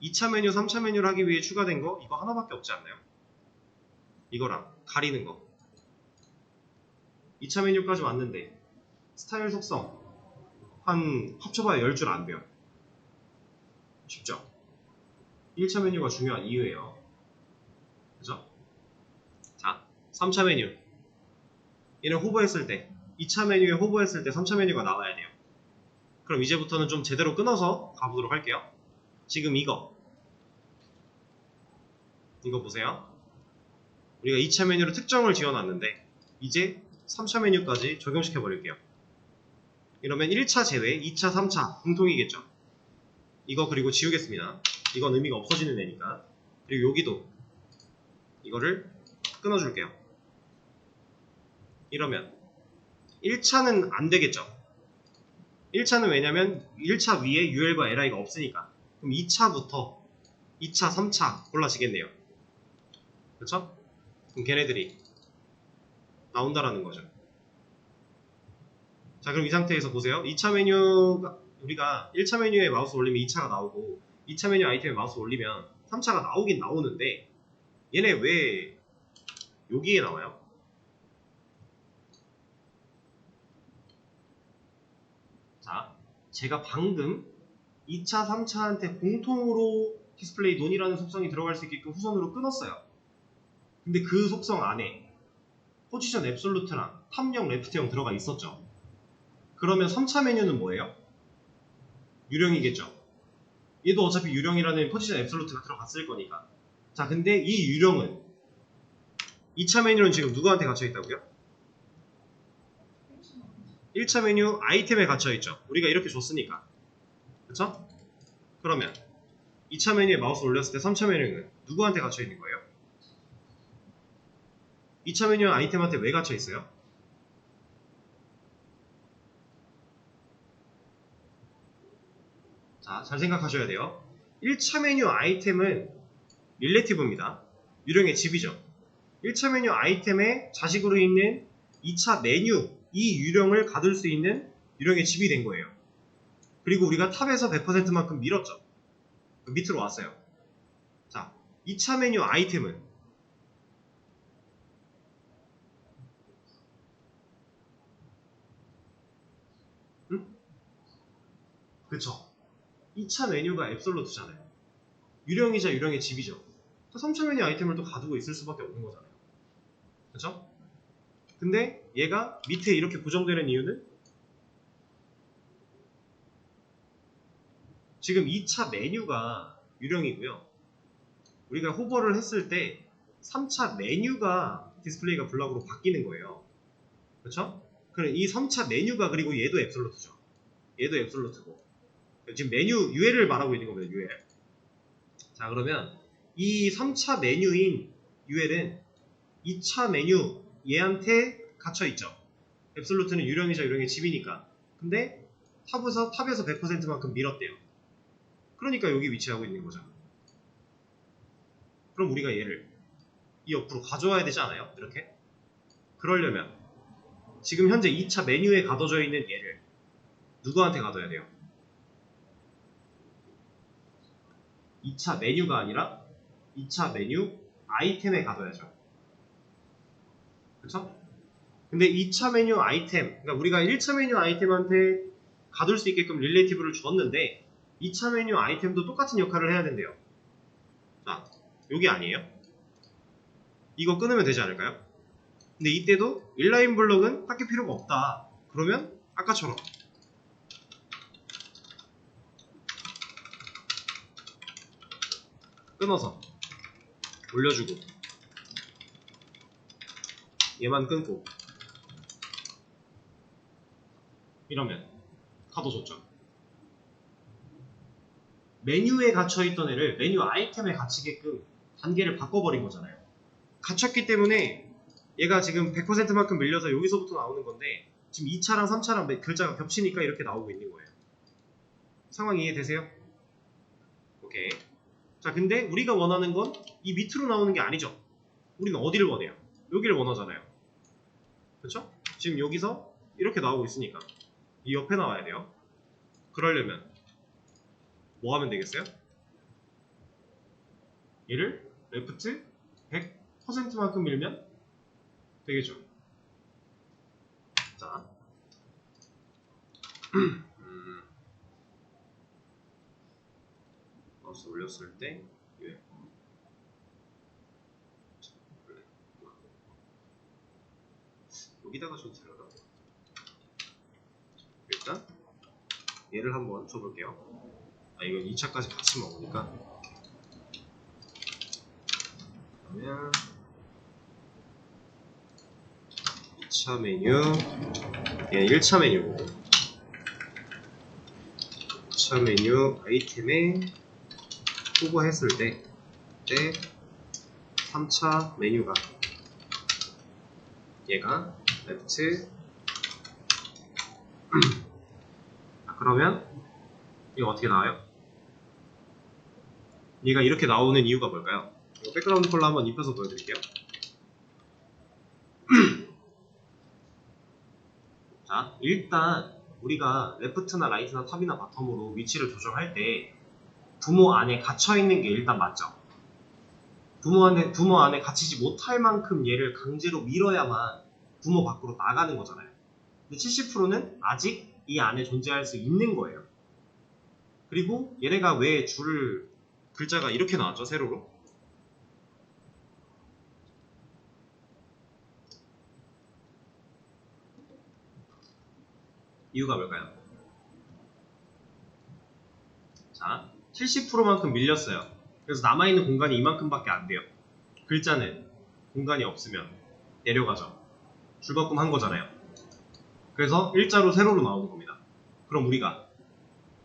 2차 메뉴, 3차 메뉴를 하기 위해 추가된 거 이거 하나밖에 없지 않나요? 이거랑 가리는 거. 2차 메뉴까지 왔는데 스타일 속성 한 합쳐봐야 10줄 안 돼요. 쉽죠? 1차 메뉴가 중요한 이유예요. 그죠? 자, 3차 메뉴. 얘는 호버했을 때 2차 메뉴에 호버했을 때 3차 메뉴가 나와야 돼요. 그럼 이제부터는 좀 제대로 끊어서 가보도록 할게요. 지금 이거 보세요. 우리가 2차 메뉴로 특정을 지어놨는데 이제 3차 메뉴까지 적용시켜 버릴게요. 이러면 1차 제외 2차 3차 공통이겠죠. 이거 그리고 지우겠습니다. 이건 의미가 없어지는 애니까. 그리고 여기도 이거를 끊어줄게요. 이러면 1차는 안 되겠죠. 1차는 왜냐면 1차 위에 UL과 LI가 없으니까. 그럼 2차부터 2차, 3차 골라지겠네요. 그렇죠? 그럼 걔네들이 나온다라는 거죠. 자, 그럼 이 상태에서 보세요. 2차 메뉴가 우리가 1차 메뉴에 마우스 올리면 2차가 나오고 2차 메뉴 아이템에 마우스 올리면 3차가 나오긴 나오는데 얘네 왜 여기에 나와요? 자, 제가 방금 2차, 3차한테 공통으로 디스플레이 논이라는 속성이 들어갈 수 있게끔 후선으로 끊었어요. 근데 그 속성 안에 포지션 앱솔루트랑 탑형, 레프트형 들어가 있었죠. 그러면 3차 메뉴는 뭐예요? 유령이겠죠. 얘도 어차피 유령이라는 포지션 앱솔루트가 들어갔을 거니까. 자, 근데 이 유령은 2차 메뉴는 지금 누구한테 갇혀있다고요? 1차 메뉴 아이템에 갇혀있죠. 우리가 이렇게 줬으니까. 그쵸? 그러면 2차 메뉴에 마우스 올렸을 때 3차 메뉴는 누구한테 갇혀있는 거예요? 2차 메뉴 아이템한테 왜 갇혀있어요? 자, 잘 생각하셔야 돼요. 1차 메뉴 아이템은 릴레티브입니다. 유령의 집이죠. 1차 메뉴 아이템의 자식으로 있는 2차 메뉴, 이 유령을 가둘 수 있는 유령의 집이 된 거예요. 그리고 우리가 탑에서 100%만큼 밀었죠. 밑으로 왔어요. 자, 2차 메뉴 아이템은 그쵸? 2차 메뉴가 앱솔루트잖아요. 유령이자 유령의 집이죠. 3차 메뉴 아이템을 또 가지고 있을 수밖에 없는 거잖아요. 그렇죠? 근데 얘가 밑에 이렇게 고정되는 이유는 지금 2차 메뉴가 유령이고요. 우리가 호버를 했을 때 3차 메뉴가 디스플레이가 블락으로 바뀌는 거예요. 그렇죠? 그럼 이 3차 메뉴가 그리고 얘도 앱솔루트죠. 얘도 앱솔루트고 지금 메뉴 UL을 말하고 있는 겁니다. UL. 자 그러면 이 3차 메뉴인 UL은 2차 메뉴 얘한테 갇혀있죠. 앱솔루트는 유령이자 유령의 집이니까. 근데 탑에서 100%만큼 밀었대요. 그러니까 여기 위치하고 있는 거죠. 그럼 우리가 얘를 이 옆으로 가져와야 되지 않아요? 이렇게? 그러려면 지금 현재 2차 메뉴에 가둬져 있는 얘를 누구한테 가둬야 돼요? 2차 메뉴가 아니라 2차 메뉴 아이템에 가둬야죠. 그쵸? 근데 2차 메뉴 아이템, 그러니까 우리가 1차 메뉴 아이템한테 가둘 수 있게끔 릴레이티브를 줬는데 2차 메뉴 아이템도 똑같은 역할을 해야 된대요. 자, 여기 아니에요? 이거 끊으면 되지 않을까요? 근데 이때도 인라인 블럭은 딱히 필요가 없다. 그러면 아까처럼 끊어서 올려주고 얘만 끊고 이러면 가둬줬죠. 메뉴에 갇혀있던 애를 메뉴 아이템에 갇히게끔 단계를 바꿔버린 거잖아요. 갇혔기 때문에 얘가 지금 100%만큼 밀려서 여기서부터 나오는 건데 지금 2차랑 3차랑 글자가 겹치니까 이렇게 나오고 있는 거예요. 상황 이해되세요? 오케이. 자 근데 우리가 원하는 건 이 밑으로 나오는 게 아니죠. 우리는 어디를 원해요? 여기를 원하잖아요. 그렇죠? 지금 여기서 이렇게 나오고 있으니까 이 옆에 나와야 돼요. 그러려면 뭐 하면 되겠어요? 얘를 레프트 100%만큼 밀면 되겠죠. 자, 마우스 올렸을 때 여기다가 좀 들어가. 일단 얘를 한번 줘볼게요. 아 이건 2차까지 같이 먹으니까. 그러면 2차 메뉴, 얘는 1차 메뉴고 2차 메뉴 아이템에 호버했을 때 3차 메뉴가 얘가 레프트 그러면 이거 어떻게 나와요? 얘가 이렇게 나오는 이유가 뭘까요? 이거 백그라운드 컬러 한번 입혀서 보여드릴게요. 자, 일단 우리가 레프트나 라이트나 탑이나 바텀으로 위치를 조정할 때 부모 안에 갇혀있는 게 일단 맞죠. 부모 안에 갇히지 못할 만큼 얘를 강제로 밀어야만 부모 밖으로 나가는 거잖아요. 근데 70%는 아직 이 안에 존재할 수 있는 거예요. 그리고 얘네가 왜 줄을 글자가 이렇게 나왔죠? 세로로? 이유가 뭘까요? 자, 70%만큼 밀렸어요. 그래서 남아있는 공간이 이만큼밖에 안 돼요. 글자는 공간이 없으면 내려가죠. 줄바꿈 한 거잖아요. 그래서 일자로 세로로 나오는 겁니다. 그럼 우리가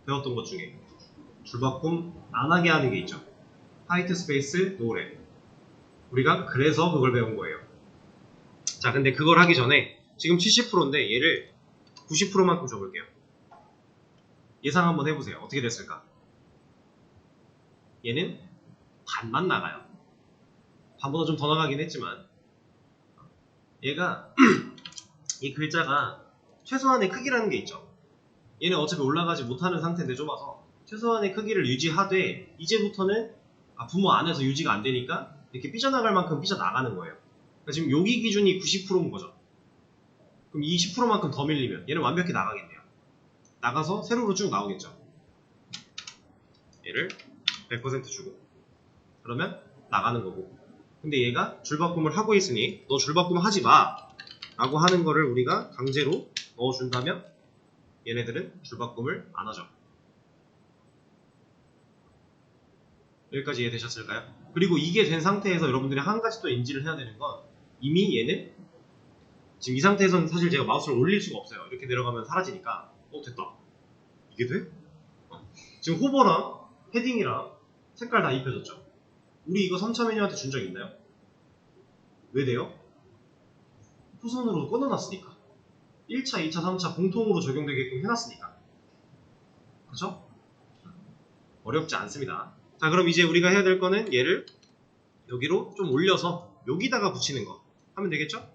배웠던 것 중에 줄바꿈 안 하게 하는 게 있죠. 화이트 스페이스 노래. 우리가 그래서 그걸 배운 거예요. 자, 근데 그걸 하기 전에 지금 70%인데 얘를 90%만큼 줘볼게요. 예상 한번 해보세요. 어떻게 됐을까? 얘는 반만 나가요. 반보다 좀 더 나가긴 했지만 얘가 이 글자가 최소한의 크기라는 게 있죠. 얘는 어차피 올라가지 못하는 상태인데 좁아서 최소한의 크기를 유지하되 이제부터는 부모 안에서 유지가 안 되니까 이렇게 삐져나갈 만큼 삐져나가는 거예요. 그러니까 지금 여기 기준이 90%인 거죠. 그럼 이 10%만큼 더 밀리면 얘는 완벽히 나가겠네요. 나가서 세로로 쭉 나오겠죠. 얘를 100% 주고 그러면 나가는 거고. 근데 얘가 줄바꿈을 하고 있으니 너 줄바꿈 하지 마 라고 하는 거를 우리가 강제로 넣어준다면 얘네들은 줄바꿈을 안 하죠. 여기까지 이해되셨을까요? 그리고 이게 된 상태에서 여러분들이 한 가지 또 인지를 해야 되는 건 이미 얘는 지금 이 상태에서는 사실 제가 마우스를 올릴 수가 없어요. 이렇게 내려가면 사라지니까 됐다. 이게 돼? 지금 호버랑 헤딩이랑 색깔 다 입혀졌죠? 우리 이거 3차 메뉴한테 준 적 있나요? 왜 돼요? 후손으로 끊어놨으니까. 1차, 2차, 3차 공통으로 적용되게끔 해놨으니까. 그쵸? 어렵지 않습니다. 자, 그럼 이제 우리가 해야 될 거는 얘를 여기로 좀 올려서 여기다가 붙이는 거 하면 되겠죠?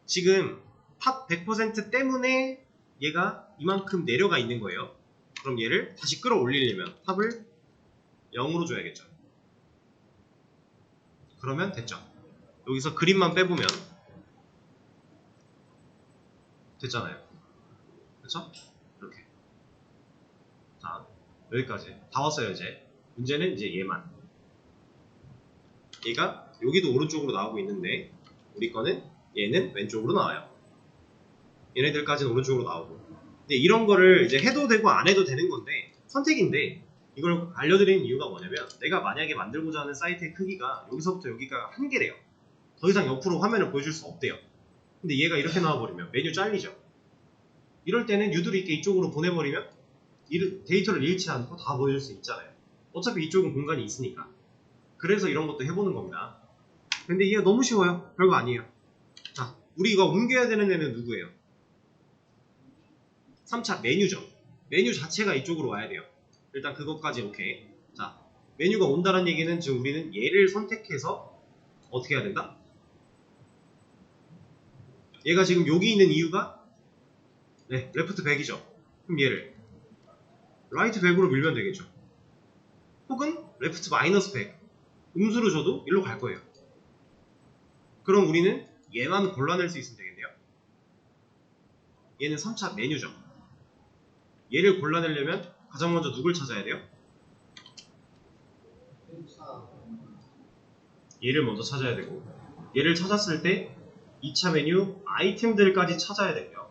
지금 탑 100% 때문에 얘가 이만큼 내려가 있는 거예요. 그럼 얘를 다시 끌어올리려면 탑을 0으로 줘야겠죠. 그러면 됐죠. 여기서 그림만 빼보면 됐잖아요. 그쵸? 이렇게. 자, 여기까지 다 왔어요. 이제 문제는 이제 얘만. 얘가 여기도 오른쪽으로 나오고 있는데 우리 거는 얘는 왼쪽으로 나와요. 얘네들까지는 오른쪽으로 나오고. 근데 이런 거를 이제 해도 되고 안 해도 되는 건데 선택인데, 이걸 알려드리는 이유가 뭐냐면 내가 만약에 만들고자 하는 사이트의 크기가 여기서부터 여기가 한계래요. 더 이상 옆으로 화면을 보여줄 수 없대요. 근데 얘가 이렇게 나와버리면 메뉴 잘리죠. 이럴 때는 유도리 있게 이쪽으로 보내버리면 데이터를 잃지 않고 다 보여줄 수 있잖아요. 어차피 이쪽은 공간이 있으니까. 그래서 이런 것도 해보는 겁니다. 근데 이게 너무 쉬워요. 별거 아니에요. 자, 우리가 옮겨야 되는 애는 누구예요? 3차 메뉴죠. 메뉴 자체가 이쪽으로 와야 돼요. 일단 그것까지 오케이. 자, 메뉴가 온다는 얘기는 지금 우리는 얘를 선택해서 어떻게 해야 된다? 얘가 지금 여기 있는 이유가 레프트 100이죠. 그럼 얘를 라이트 100으로 밀면 되겠죠. 혹은 레프트 마이너스 100 음수로 줘도 일로 갈 거예요. 그럼 우리는 얘만 골라낼 수 있으면 되겠네요. 얘는 3차 메뉴죠. 얘를 골라내려면 가장 먼저 누굴 찾아야 돼요? 얘를 먼저 찾아야 되고, 얘를 찾았을 때 2차 메뉴 아이템들까지 찾아야 되고요.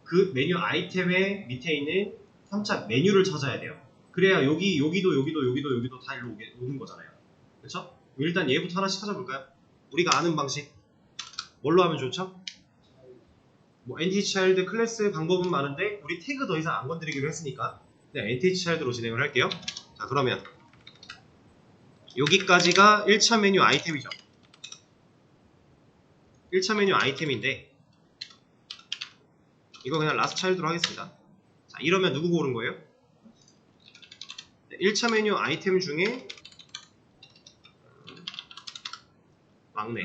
그 메뉴 아이템의 밑에 있는 3차 메뉴를 찾아야 돼요. 그래야 여기도 다 일로 오는 거잖아요. 그렇죠? 일단 얘부터 하나씩 찾아볼까요? 우리가 아는 방식 뭘로 하면 좋죠? 뭐 NTH 차일드 클래스 방법은 많은데 우리 태그 더 이상 안 건드리기로 했으니까 NTH 차일드로 진행을 할게요. 자, 그러면 여기까지가 1차 메뉴 아이템이죠. 1차 메뉴 아이템인데 이거 그냥 라스트 차일드로 하겠습니다. 자, 이러면 누구 고른 거예요? 1차 메뉴 아이템 중에 막내.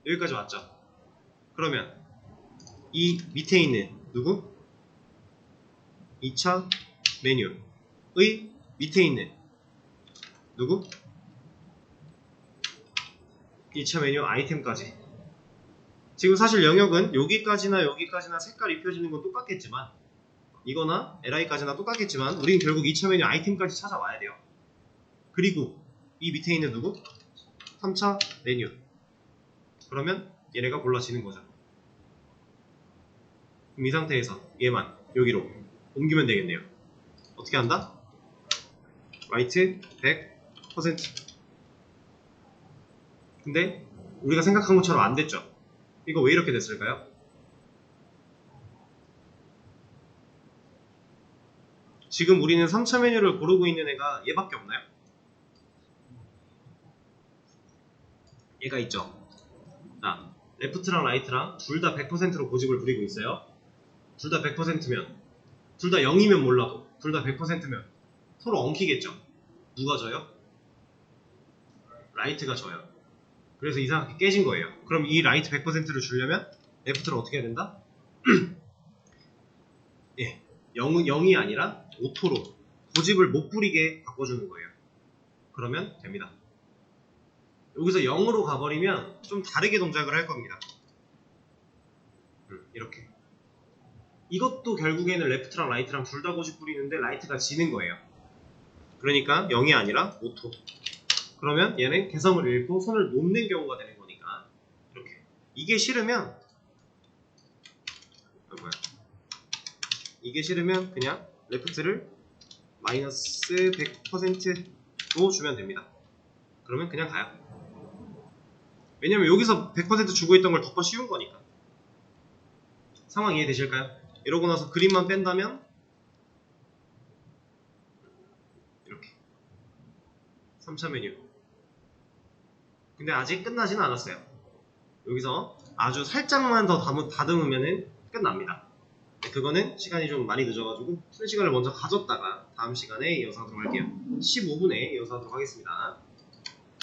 여기까지 왔죠. 그러면 이 밑에 있는 누구? 2차 메뉴의 밑에 있는 누구? 1차 메뉴 아이템까지. 지금 사실 영역은 여기까지나 여기까지나 색깔 입혀지는 건 똑같겠지만, 이거나 li까지나 똑같겠지만 우리는 결국 2차 메뉴 아이템까지 찾아와야 돼요. 그리고 이 밑에 있는 누구? 3차 메뉴. 그러면 얘네가 골라지는 거죠. 그럼 이 상태에서 얘만 여기로 옮기면 되겠네요. 어떻게 한다? 라이트 100%. 근데 우리가 생각한 것처럼 안 됐죠. 이거 왜 이렇게 됐을까요? 지금 우리는 3차 메뉴를 고르고 있는 애가 얘밖에 없나요? 얘가 있죠. 자, 레프트랑 라이트랑 둘 다 100%로 고집을 부리고 있어요. 둘 다 100%면, 둘 다 0이면 몰라도 둘 다 100%면 서로 엉키겠죠. 누가 져요? 라이트가 져요. 그래서 이상하게 깨진 거예요. 그럼 이 라이트 100%를 주려면 레프트를 어떻게 해야 된다? 0이 아니라 오토로 고집을 못 부리게 바꿔주는 거예요. 그러면 됩니다. 여기서 0으로 가버리면 좀 다르게 동작을 할 겁니다. 이렇게. 이것도 결국에는 레프트랑 라이트랑 둘 다 고집 부리는데 라이트가 지는 거예요. 그러니까 0이 아니라 오토. 그러면 얘는 개성을 잃고 손을 놓는 경우가 되는 거니까 이렇게. 이게 싫으면 이게 싫으면 그냥 레프트를 마이너스 100%로 주면 됩니다. 그러면 그냥 가요. 왜냐면 여기서 100% 주고 있던 걸 덮어 씌운 거니까. 상황 이해되실까요? 이러고 나서 그림만 뺀다면 이렇게 3차 메뉴. 근데 아직 끝나지는 않았어요. 여기서 아주 살짝만 더 다듬으면 끝납니다. 그거는 시간이 좀 많이 늦어가지고 푸는 시간을 먼저 가졌다가 다음 시간에 이어서 하도록 할게요. 15분에 이어서 하도록 하겠습니다.